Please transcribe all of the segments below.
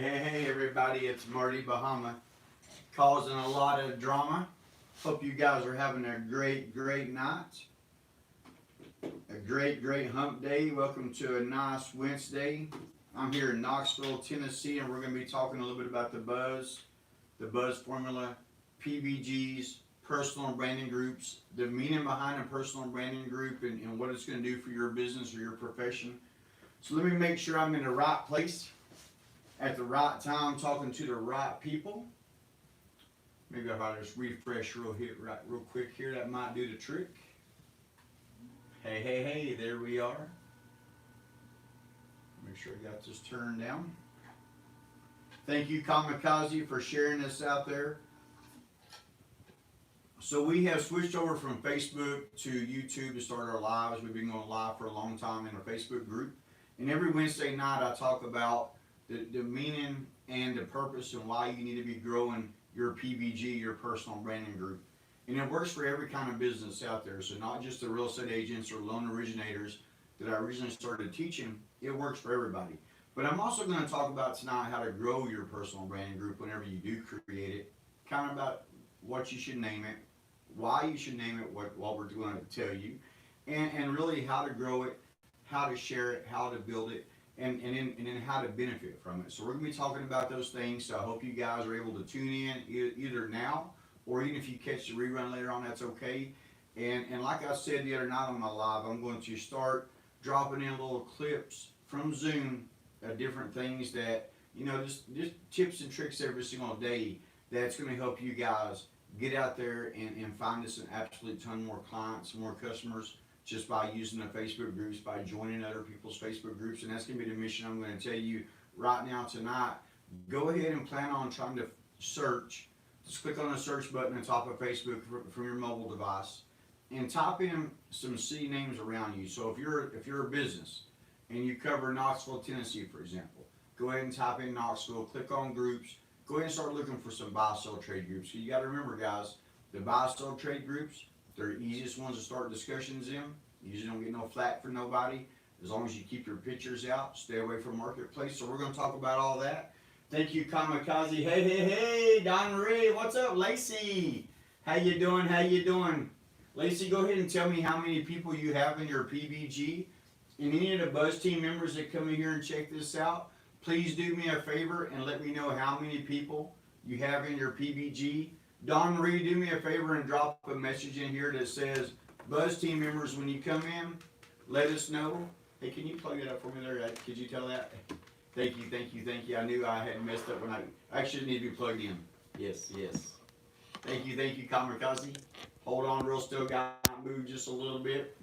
Hey, everybody, it's Marty Bahama, causing a lot of drama. Hope you guys are having a great night. A great hump day. Welcome to a nice Wednesday. I'm here in Knoxville, Tennessee, and we're going to be talking a little bit about the buzz formula, PBGs, personal branding groups, the meaning behind a personal branding group, and what it's going to do for your business or your profession. So let me make sure I'm in the right place at the right time, talking to the right people. Maybe if I just refresh real quick here, that might do the trick. Hey, there we are. Make sure I got this turned down. Thank you, Kamikaze, for sharing this out there. So we have switched over from Facebook to YouTube to start our lives. We've been going live for a long time in our Facebook group. And every Wednesday night I talk about the meaning and the purpose and why you need to be growing your PBG, your personal branding group. And it works for every kind of business out there. So not just the real estate agents or loan originators that I originally started teaching, it works for everybody. But I'm also going to talk about tonight how to grow your personal branding group whenever you do create it, kind of about what you should name it, why you should name it, what we're going to tell you, and really how to grow it, how to share it, how to build it, and then how to benefit from it. So we're going to be talking about those things. So I hope you guys are able to tune in either now or even if you catch the rerun later on, that's okay. And like I said the other night on my live, I'm going to start dropping in little clips from Zoom of different things that, just tips and tricks every single day that's going to help you guys get out there and find us an absolute ton more clients, more customers, just by using the Facebook groups, by joining other people's Facebook groups. And that's going to be the mission I'm going to tell you right now tonight. Go ahead and plan on trying to search. Just click on the search button on top of Facebook from your mobile device and type in some city names around you. So if you're a business and you cover Knoxville, Tennessee, for example, go ahead and type in Knoxville, click on groups, go ahead and start looking for some buy-sell trade groups. So you got to remember, guys, the buy-sell trade groups, they're the easiest ones to start discussions in. You usually don't get no flack for nobody as long as you keep your pictures out, stay away from marketplace. So we're going to talk about all that. Thank you, Kamikaze. Hey, Don Marie, what's up? Lacey, how you doing? Lacey, go ahead and tell me how many people you have in your PBG. And any of the Buzz team members that come in here and check this out, please do me a favor and let me know how many people you have in your PBG. Don Marie, do me a favor and drop a message in here that says, Buzz team members, when you come in, let us know. Hey, can you plug it up for me there? Could you tell that? Thank you. I knew I had messed up when I actually need to be plugged in. Yes. Thank you, Kamikaze. Hold on real still, guys. Move just a little bit.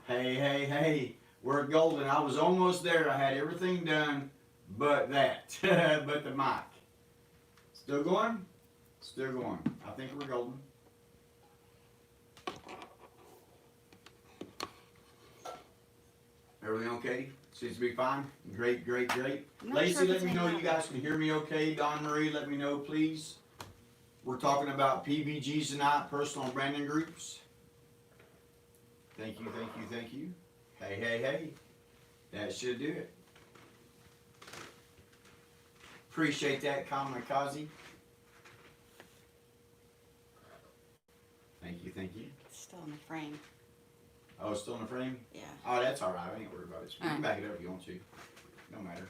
Hey. We're golden. I was almost there. I had everything done but that. But the mic. Still going? Still going. I think we're golden. Everything okay? Seems to be fine. Great. Lacey, let me know you guys can hear me okay. Don Marie, let me know, please. We're talking about PBGs tonight, personal branding groups. Thank you. Hey. That should do it. Appreciate that, Kamikaze. Thank you. It's still in the frame. Oh, it's still in the frame? Yeah. Oh, that's all right. I ain't worried about it. You can back it up if you want to. No matter.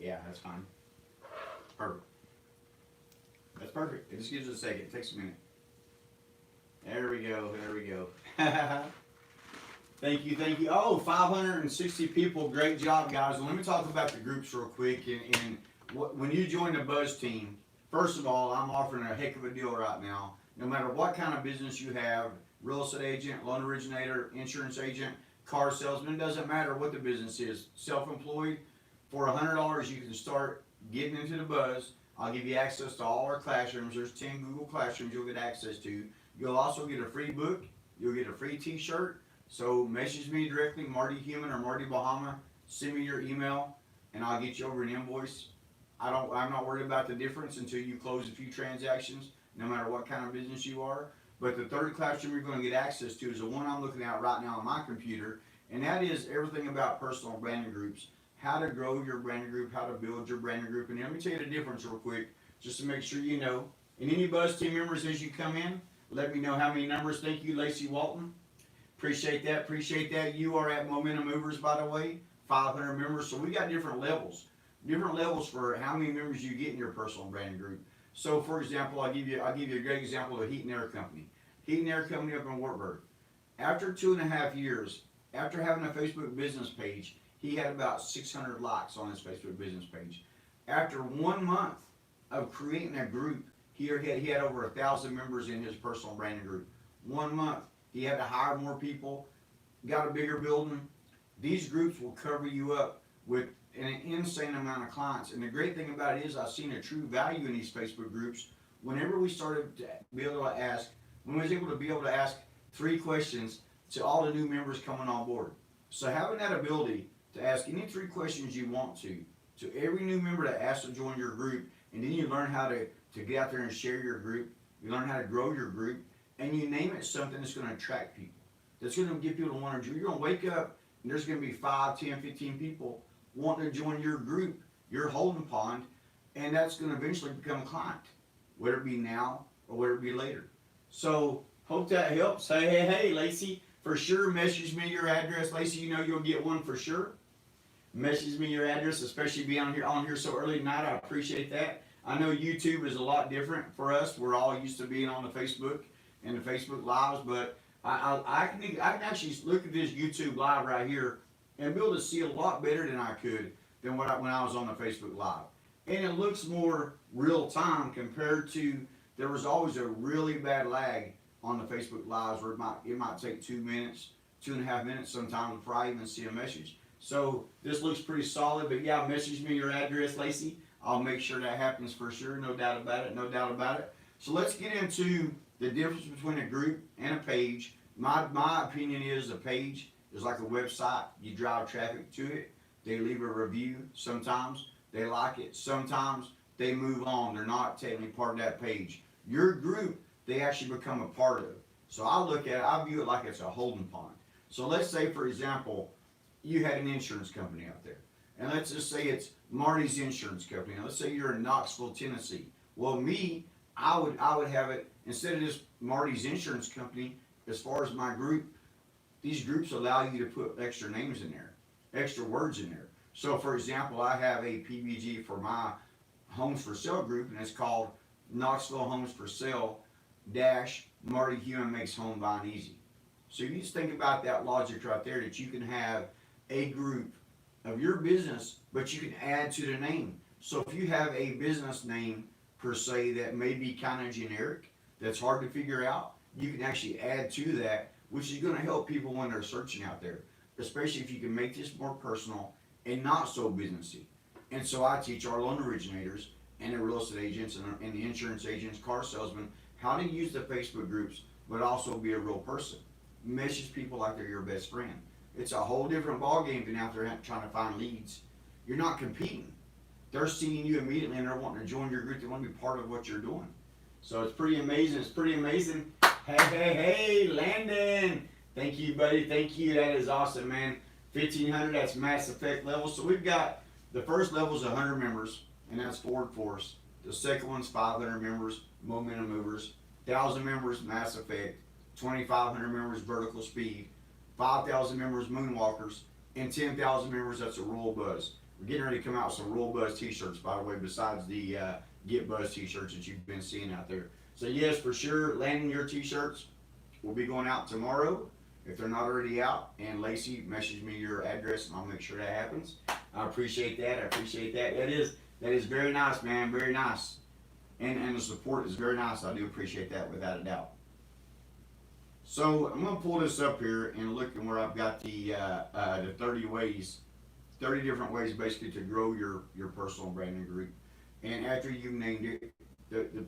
Yeah, that's fine. Perfect. That's perfect. It just gives us a second. It takes a minute. There we go. Thank you. Oh, 560 people. Great job, guys. Let me talk about the groups real quick. And when you join the Buzz team, first of all, I'm offering a heck of a deal right now. No matter what kind of business you have, real estate agent, loan originator, insurance agent, car salesman, it doesn't matter what the business is. Self-employed, for $100 you can start getting into the Buzz. I'll give you access to all our classrooms. There's 10 Google Classrooms you'll get access to. You'll also get a free book. You'll get a free t-shirt. So message me directly, Marty Human or Marty Bahama. Send me your email and I'll get you over an invoice. I'm not worried about the difference until you close a few transactions, no matter what kind of business you are. But the third classroom you're going to get access to is the one I'm looking at right now on my computer, and that is everything about personal branding groups. how to grow your brand group, how to build your brand group. And let me tell you the difference real quick, just to make sure you know. And any Buzz team members as you come in, let me know how many numbers. Thank you, Lacey Walton. Appreciate that. Appreciate that. You are at Momentum Movers, by the way, 500 members. So we got different levels for how many members you get in your personal brand group. So, for example, I'll give you a great example of a heat and air company. Heat and air company up in Wartburg. After 2.5 years, after having a Facebook business page, he had about 600 likes on his Facebook business page. After 1 month of creating a group, he had over 1,000 members in his personal branding group. 1 month. He had to hire more people, got a bigger building. These groups will cover you up with an insane amount of clients. And the great thing about it is I've seen a true value in these Facebook groups. Whenever we started to be able to ask, when we was able to be able to ask 3 questions to all the new members coming on board. So having that ability to ask any 3 questions you want to every new member that asks to join your group, and then you learn how to get out there and share your group, you learn how to grow your group, and you name it something that's going to attract people, that's going to get people to want to join. You're going to wake up and there's going to be 5, 10, 15 people wanting to join your group, your holding pond, and that's going to eventually become a client, whether it be now or whether it be later. So hope that helps. Hey, Lacey, for sure, message me your address. Lacey, you know you'll get one for sure. Message me your address, especially being on here so early tonight. I appreciate that. I know YouTube is a lot different for us. We're all used to being on the Facebook and the Facebook Lives, but I can actually look at this YouTube Live right here and be able to see a lot better than I could than when I was on the Facebook Live. And it looks more real time compared to, there was always a really bad lag on the Facebook Lives where it might take 2 minutes, 2.5 minutes sometimes before I even see a message. So this looks pretty solid, but yeah, message me your address, Lacey. I'll make sure that happens for sure, no doubt about it. So let's get into the difference between a group and a page. My opinion is a page is like a website. You drive traffic to it. They leave a review. Sometimes they like it. Sometimes they move on. They're not technically part of that page. Your group, they actually become a part of. So I view it like it's a holding pond. So let's say, for example, you had an insurance company out there. And let's just say it's Marty's Insurance Company. Now, let's say you're in Knoxville, Tennessee. Well, I would have it, instead of just Marty's Insurance Company, as far as my group, these groups allow you to put extra names in there, extra words in there. So, for example, I have a PBG for my Homes for Sale group, and it's called Knoxville Homes for Sale - Marty Human Makes Home Buying Easy. So you just think about that logic right there, that you can have a group of your business, but you can add to the name. So if you have a business name per se that may be kind of generic, that's hard to figure out, you can actually add to that, which is going to help people when they're searching out there, especially if you can make this more personal and not so businessy. And so I teach our loan originators and the real estate agents and the insurance agents, car salesmen, how to use the Facebook groups, but also be a real person. Message people like they're your best friend. It's a whole different ballgame than out there trying to find leads. You're not competing. They're seeing you immediately and they're wanting to join your group. They want to be part of what you're doing. So it's pretty amazing. Hey, Landon. Thank you, buddy. Thank you. That is awesome, man. 1,500, that's Mass Effect level. So we've got, the first level is 100 members, and that's Ford Force. The second one's 500 members, Momentum Movers. 1,000 members, Mass Effect. 2,500 members, Vertical Speed. 5,000 members, Moonwalkers. And 10,000 members, that's a Royal Buzz. We're getting ready to come out with some Royal Buzz t-shirts, by the way, besides the Get Buzz t-shirts that you've been seeing out there. So yes, for sure, landing your t-shirts will be going out tomorrow, if they're not already out. And Lacey, message me your address and I'll make sure that happens. I appreciate that. That is very nice, man. Very nice. And the support is very nice. I do appreciate that without a doubt. So I'm going to pull this up here and look at where I've got the 30 different ways basically to grow your personal branding group. And after you've named it,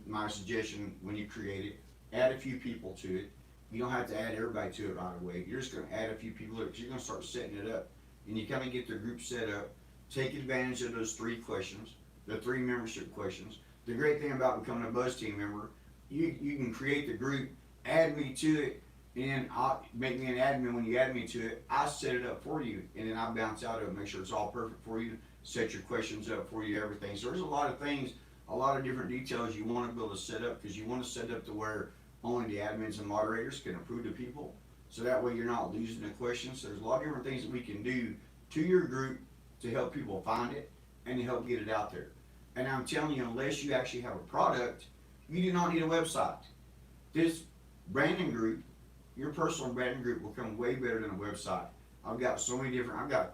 my suggestion when you create it, add a few people to it. You don't have to add everybody to it right away. You're just going to add a few people because you're going to start setting it up. And you kind of get the group set up. Take advantage of those 3 questions, the 3 membership questions. The great thing about becoming a Buzz Team member, you can create the group, add me to it, and I'll make me an admin. When you add me to it, I set it up for you, and then I bounce out of it, make sure it's all perfect for you, set your questions up for you, everything. So there's a lot of things, a lot of different details you want to be able to set up, because you want to set up to where only the admins and moderators can approve to people. So that way you're not losing the questions. So there's a lot of different things that we can do to your group to help people find it and to help get it out there. And I'm telling you, unless you actually have a product, you do not need a website. This branding group, your personal branding group, will come way better than a website. I've got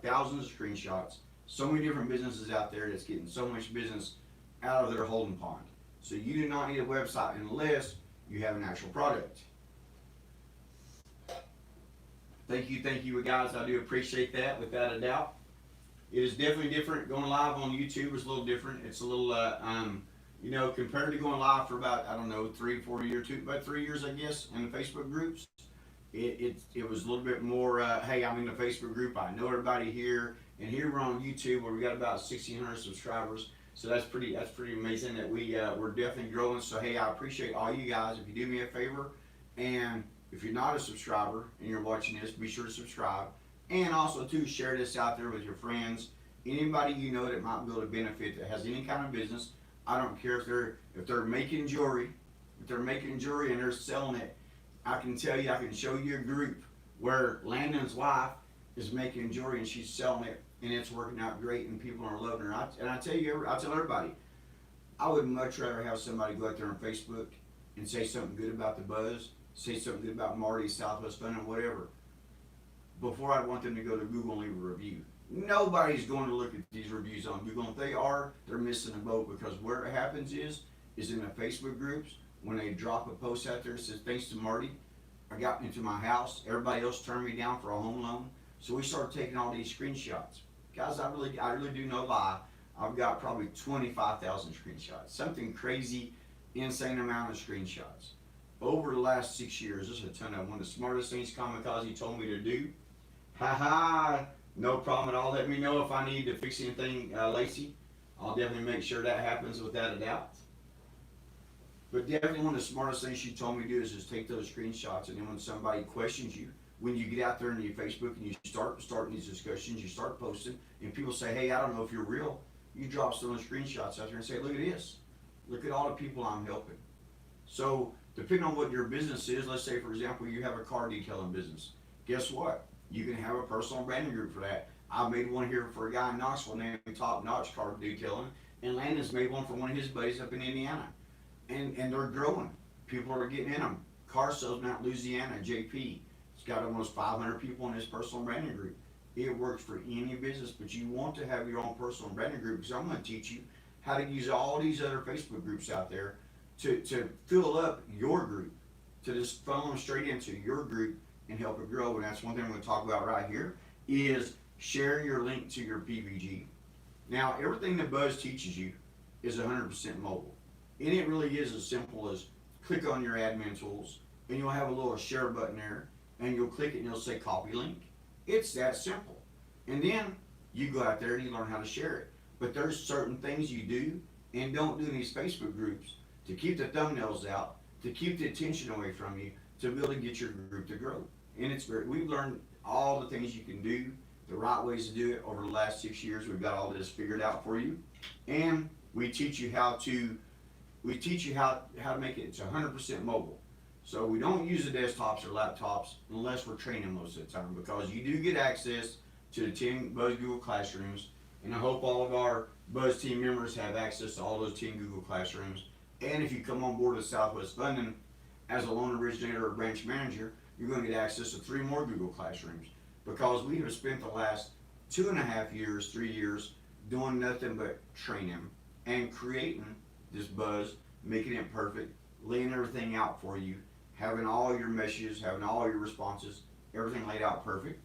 thousands of screenshots, so many different businesses out there that's getting so much business out of their holding pond. So you do not need a website unless you have an actual product. Thank you guys. I do appreciate that, without a doubt. It is definitely different. Going live on YouTube is a little different. It's a little, compared to going live for about, 3-4 years, about 3 years, I guess, in the Facebook groups. It was a little bit more, hey, I'm in the Facebook group, I know everybody here, and here we're on YouTube where we got about 1,600 subscribers. So that's pretty amazing that we're definitely growing. So hey, I appreciate all you guys. If you do me a favor, and if you're not a subscriber and you're watching this, be sure to subscribe. And also too, share this out there with your friends. Anybody you know that might be able to benefit, that has any kind of business. I don't care if they're making jewelry, and they're selling it. I can show you a group where Landon's wife is making jewelry and she's selling it, and it's working out great, and people are loving her. I tell everybody, I would much rather have somebody go out there on Facebook and say something good about the buzz, say something good about Marty, Southwest Fun, whatever, before I'd want them to go to Google and leave a review. Nobody's going to look at these reviews on Google. If they are, they're missing the boat, because where it happens is in the Facebook groups. When they drop a post out there that says, thanks to Marty, I got into my house. Everybody else turned me down for a home loan. So we started taking all these screenshots. Guys, I really do no lie. I've got probably 25,000 screenshots. Something crazy, insane amount of screenshots. Over the last 6 years, there's a ton of them. One of the smartest things Kamikaze told me to do. No problem at all. Let me know if I need to fix anything, Lacey. I'll definitely make sure that happens, without a doubt. But definitely one of the smartest things she told me to do is just take those screenshots, and then when somebody questions you, when you get out there into your Facebook and you start these discussions, you start posting, and people say, hey, I don't know if you're real, you drop some of those screenshots out there and say, look at this. Look at all the people I'm helping. So depending on what your business is, let's say, for example, you have a car detailing business. Guess what? You can have a personal branding group for that. I made one here for a guy in Knoxville named Top Notch Car Detailing, and Landon's made one for one of his buddies up in Indiana. And they're growing. People are getting in them. Car salesman out in Louisiana, JP. He's got almost 500 people in his personal branding group. It works for any business, but you want to have your own personal branding group, because I'm going to teach you how to use all these other Facebook groups out there to fill up your group, to just funnel them straight into your group and help it grow. And that's one thing I'm going to talk about right here, is share your link to your PBG. Now, everything that Buzz teaches you is 100% mobile. And it really is as simple as click on your admin tools, and you'll have a little share button there, and you'll click it and it'll say copy link. It's that simple. And then you go out there and you learn how to share it. But there's certain things you do and don't do in these Facebook groups to keep the thumbnails out, to keep the attention away from you, to be able to get your group to grow. And we've learned all the things you can do, the right ways to do it over the last 6 years. We've got all this figured out for you. And we teach you how to make it 100% mobile. So we don't use the desktops or laptops unless we're training most of the time, because you do get access to the 10 Buzz Google Classrooms, and I hope all of our Buzz team members have access to all those 10 Google Classrooms. And if you come on board with Southwest Funding as a loan originator or branch manager, you're going to get access to 3 more Google Classrooms, because we have spent the last 2.5 years, 3 years, doing nothing but training and creating this Buzz, making it perfect, laying everything out for you, having all your messages, having all your responses, everything laid out perfect.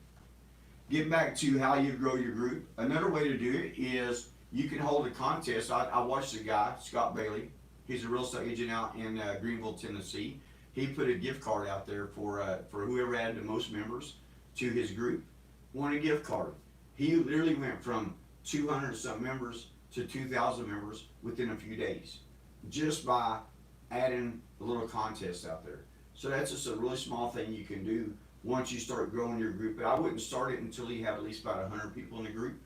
Getting back to how you grow your group, another way to do it is you can hold a contest. I watched a guy, Scott Bailey. He's a real estate agent out in Greenville, Tennessee. He put a gift card out there for whoever had the most members to his group, won a gift card. He literally went from 200 some members to 2,000 members within a few days, just by adding a little contest out there. So that's just a really small thing you can do once you start growing your group. But I wouldn't start it until you have at least about 100 people in the group,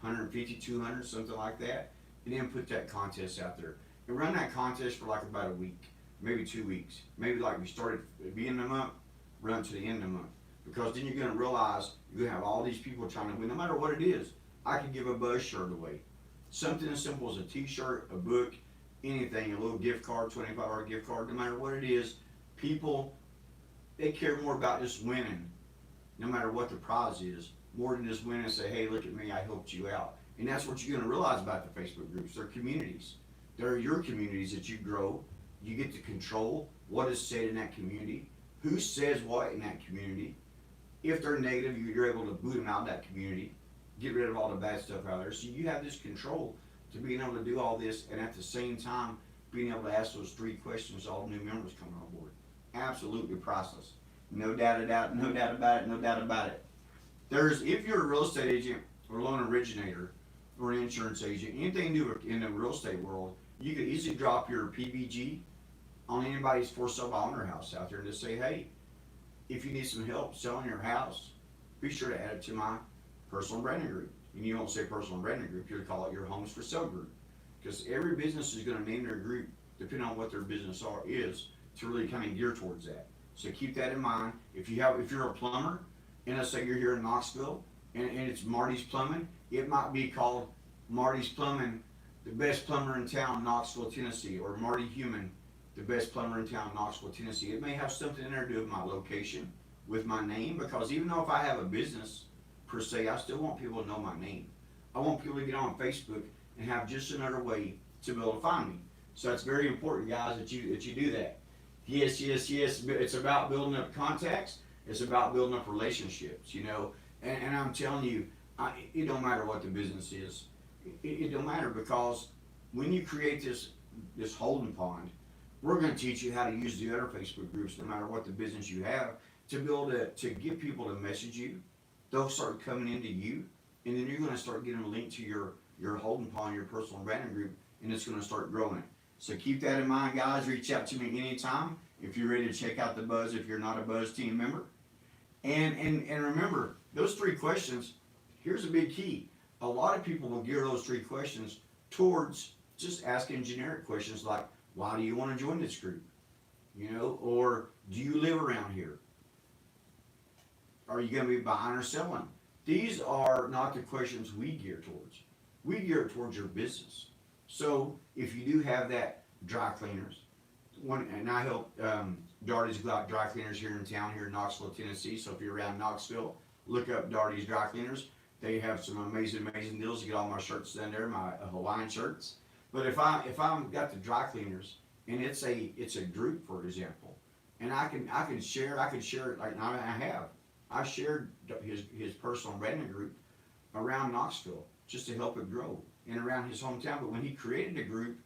150, 200, something like that, and then put that contest out there. And run that contest for like about a week, maybe 2 weeks. Maybe like we started at the beginning of the month, run to the end of the month. Because then you're going to realize you're going to have all these people trying to win, no matter what it is. I could give a Buzz shirt away. Something as simple as a t-shirt, a book, anything, a little gift card, $25 gift card, no matter what it is, people, they care more about just winning, no matter what the prize is, more than just winning and say, hey, look at me, I helped you out. And that's what you're going to realize about the Facebook groups. They're communities. They're your communities that you grow. You get to control what is said in that community, who says what in that community. If they're negative, you're able to boot them out of that community, get rid of all the bad stuff out there. So you have this control to being able to do all this, and at the same time, being able to ask those 3 questions to all the new members coming on board. Absolutely priceless. No doubt about it, no doubt about it, no doubt about it. If you're a real estate agent or loan originator or an insurance agent, anything new in the real estate world, you could easily drop your PBG on anybody's for sale by owner house out there and just say, hey, if you need some help selling your house, be sure to add it to my personal branding group. And you don't say personal branding group, you're to call it your homes for sale group. Because every business is going to name their group depending on what their business is to really kind of gear towards that. So keep that in mind. If you're a plumber, and let's say you're here in Knoxville, and it's Marty's Plumbing, it might be called Marty's Plumbing, the best plumber in town, Knoxville, Tennessee, or Marty Human, the best plumber in town, Knoxville, Tennessee. It may have something in there to do with my location, with my name, because even though if I have a business per se, I still want people to know my name. I want people to get on Facebook and have just another way to be able to find me. So it's very important, guys, that you do that. Yes, yes, yes. It's about building up contacts. It's about building up relationships, And I'm telling you, it don't matter what the business is. It don't matter, because when you create this holding pond, we're going to teach you how to use the other Facebook groups, no matter what the business you have, to be able to get people to message you. They'll start coming into you, and then you're going to start getting a link to your holding pond, your personal branding group, and it's going to start growing. So keep that in mind, guys. Reach out to me anytime if you're ready to check out the Buzz, if you're not a Buzz team member. And remember, those 3 questions, here's a big key. A lot of people will gear those 3 questions towards just asking generic questions like, why do you want to join this group? Or do you live around here? Are you going to be buying or selling? These are not the questions we gear towards. We gear it towards your business. So if you do have that dry cleaners, and I help Darty's Dry Cleaners here in town, here in Knoxville, Tennessee. So if you're around Knoxville, look up Darty's Dry Cleaners. They have some amazing deals. You get all my shirts down there, my Hawaiian shirts. But if I'm got the dry cleaners, and it's a group, for example, and I can share it like I shared his personal branding group around Knoxville just to help it grow and around his hometown. But when he created the group,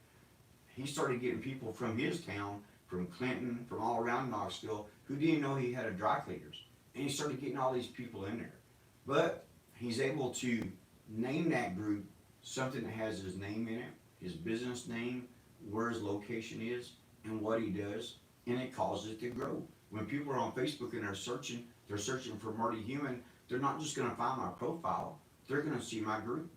he started getting people from his town, from Clinton, from all around Knoxville, who didn't know he had a dry cleaners. And he started getting all these people in there. But he's able to name that group something that has his name in it, his business name, where his location is, and what he does, and it causes it to grow. When people are on Facebook and they're searching for Marty Human, they're not just going to find my profile, they're going to see my group.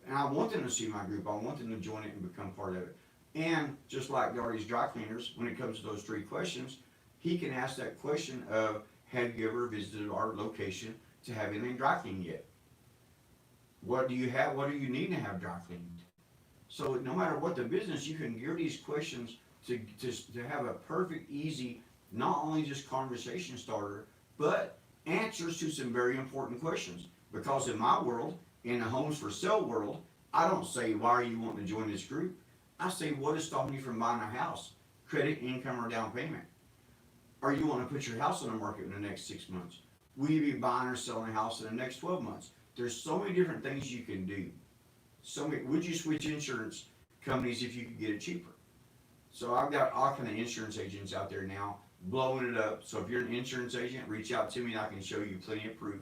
And I want them to see my group. I want them to join it and become part of it. And just like Darty's Dry Cleaners, when it comes to those 3 questions, he can ask that question of, have you ever visited our location to have anything dry cleaned yet? What do you have? What do you need to have dry cleaned? So no matter what the business, you can gear these questions to have a perfect, easy, not only just conversation starter, but answers to some very important questions. Because in my world, in the homes for sale world, I don't say, why are you wanting to join this group? I say, what is stopping you from buying a house? Credit, income, or down payment? Are you wanting to put your house on the market in the next 6 months? Will you be buying or selling a house in the next 12 months? There's so many different things you can do. Would you switch insurance companies if you could get it cheaper? So I've got all kind of insurance agents out there now blowing it up. So if you're an insurance agent, reach out to me and I can show you plenty of proof.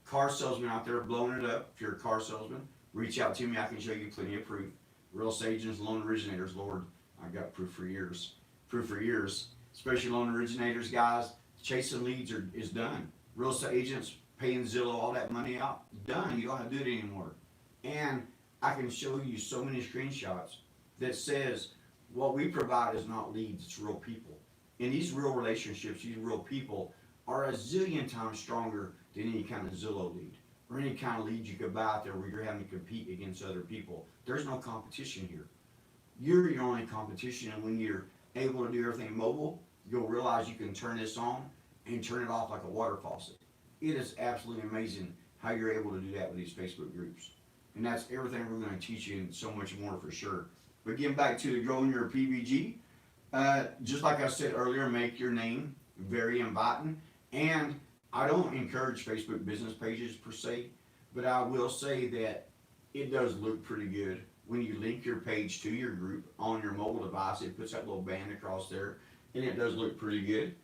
Car salesmen out there blowing it up. If you're a car salesman, reach out to me. I can show you plenty of proof. Real estate agents, loan originators, Lord, I've got proof for years. Proof for years. especially loan originators, guys. Chasing leads is done. Real estate agents paying Zillow all that money out, done. You don't have to do it anymore. And I can show you so many screenshots that says what we provide is not leads, it's real people. And these real relationships, these real people are a zillion times stronger than any kind of Zillow lead or any kind of lead you could buy out there where you're having to compete against other people. There's no competition here. You're your only competition, and when you're able to do everything mobile, you'll realize you can turn this on and turn it off like a water faucet. It is absolutely amazing how you're able to do that with these Facebook groups. And that's everything we're going to teach you and so much more for sure. But getting back to the growing your PBG, just like I said earlier, make your name very inviting. And I don't encourage Facebook business pages per se, but I will say that it does look pretty good when you link your page to your group on your mobile device. It puts that little band across there, and it does look pretty good.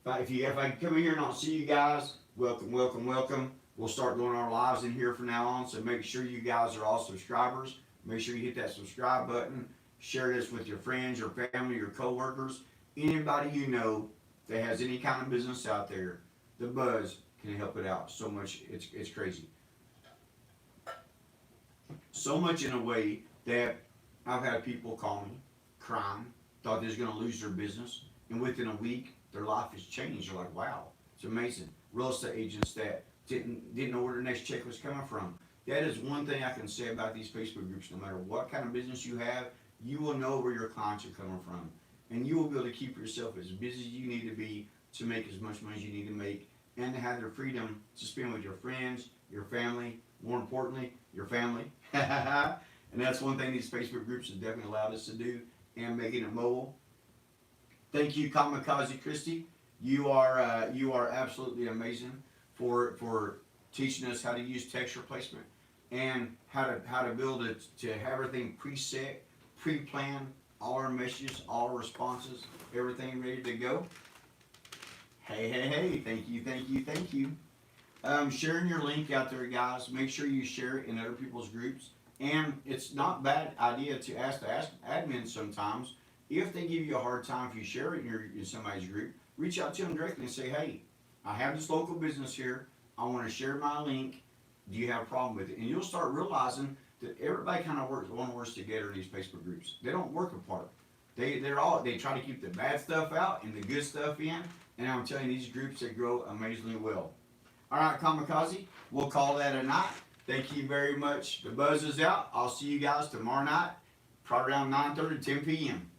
But if I come in here and I'll see you guys, welcome, welcome, welcome. We'll start doing our lives in here from now on, so make sure you guys are all subscribers. Make sure you hit that subscribe button. Share this with your friends, your family, your coworkers, anybody you know that has any kind of business out there. The buzz can help it out so much. It's crazy. So much in a way that I've had people call me crying, thought they was going to lose their business, and within a week their life has changed. They're like, wow, it's amazing. Real estate agents that didn't know where their next check was coming from. That is one thing I can say about these Facebook groups. No matter what kind of business you have, you will know where your clients are coming from, and you will be able to keep yourself as busy as you need to be to make as much money as you need to make, and to have the freedom to spend with your friends, your family, more importantly, your family. And that's one thing these Facebook groups have definitely allowed us to do, and making it mobile. Thank you, Kamikaze Christie. You are absolutely amazing for teaching us how to use text replacement and how to build it, to have everything preset, pre-planned, all our messages, all our responses, everything ready to go. Hey, thank you. Sharing your link out there, guys. Make sure you share it in other people's groups. And it's not a bad idea to ask the admin sometimes, if they give you a hard time if you share it in somebody's group, reach out to them directly and say, hey, I have this local business here. I want to share my link. Do you have a problem with it? And you'll start realizing that everybody kind of works together in these Facebook groups. They don't work apart. They try to keep the bad stuff out and the good stuff in. And I'm telling you, these groups, they grow amazingly well. All right, Kamikaze, we'll call that a night. Thank you very much. The buzz is out. I'll see you guys tomorrow night, probably around 9:30, 10 p.m.